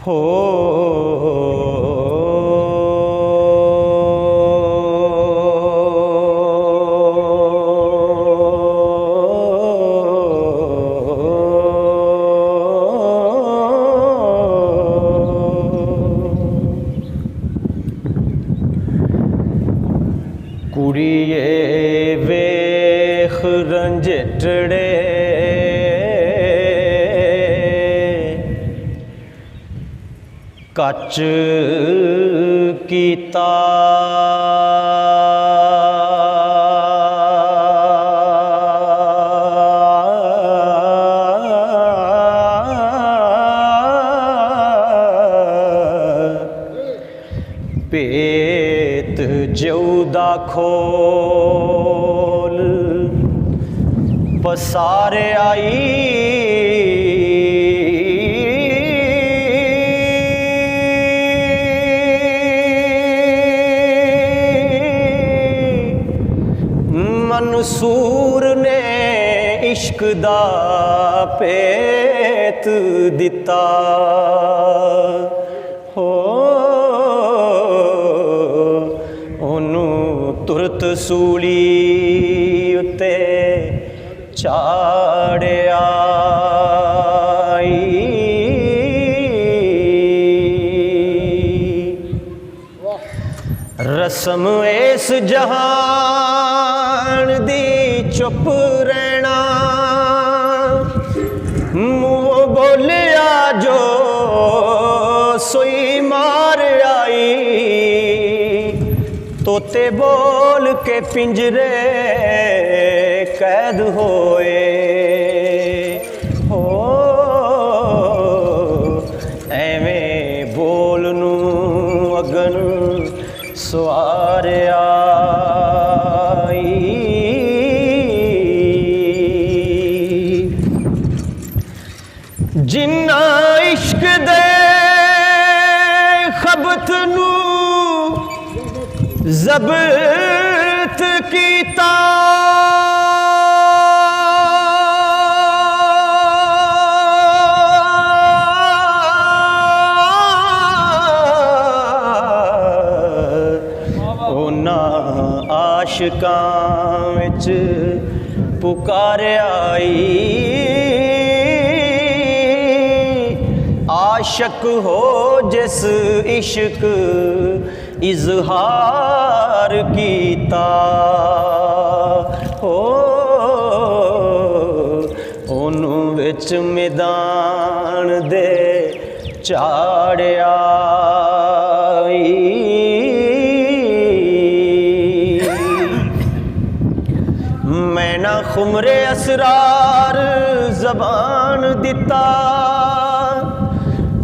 हो कुड़िए वेख रंजटड़े कच कीता पेत जऊदा खोल पसारे आई मंसूर ने इश्क दा पेत दिता हो ओनू तुरत सूली उत्ते चाड़िया रस्म इस जहान दी चुप रहना मुँह बोलिया जो सोई मार आई तोते बोल के पिंजरे कैद होए हो एवें बोल नू अगन सवारिया जिन्ना इश्क दे खबत नू ज़ब्त कीता आशिकां विच पुकारिया आशक हो जिस इश्क इजहार कीता हो ओनू विच मैदान दे चाड़िया मैं ना खुमरे असरार जबान दिता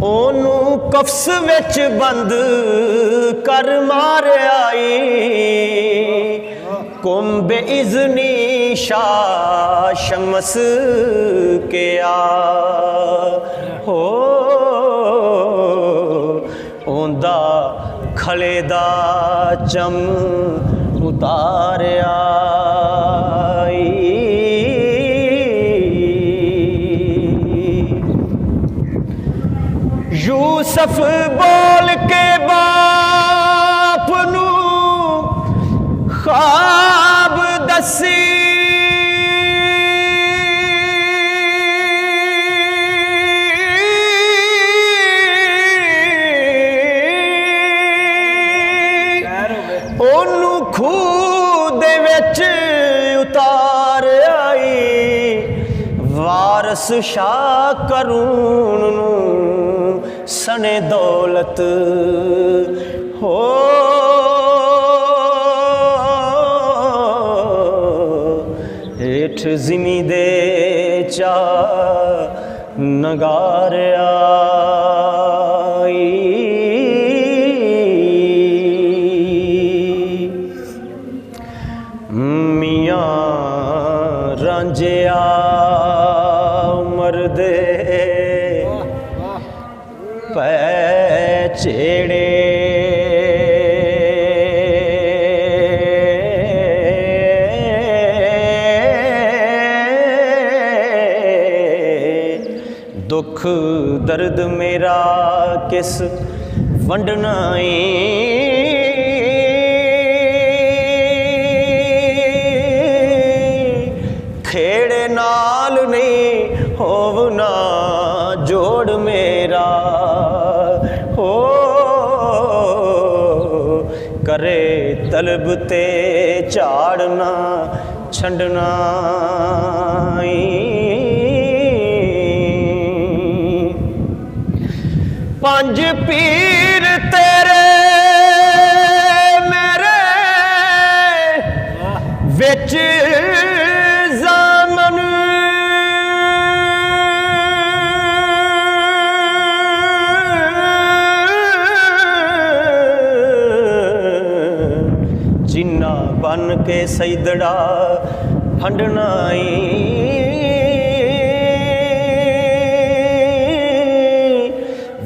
ओनू कफ्स विच बंद कर मारिया कुंभ इज़नी शाह शमस के आ हो ओंदा खले दा चम उतारिया यूसुफ बोल के बाप नू ख्वाब दसी ओनू खूह दे विच उतार आई वारस शाह करून नू सने दौलत हो हेठ ज़िमी दे चा नगारिया मियां रांझिया मरदे पैचेड़े दुख दर्द मेरे मेरा किस वंडना खेड़े नाल नहीं होवना जोड़ मेरा हो करे तलब ते झाड़ना छंडना पंज पीर तेरे मेरे विच ज़ामन जिन्ना बन के सईदड़ा फंडना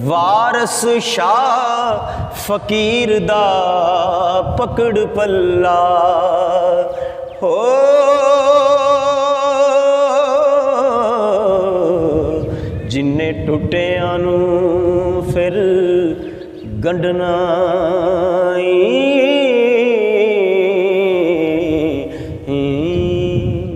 वारस शाह फकीर दा पकड़ पल्ला हो जिन्ने टुटियां नूं फिर गंढना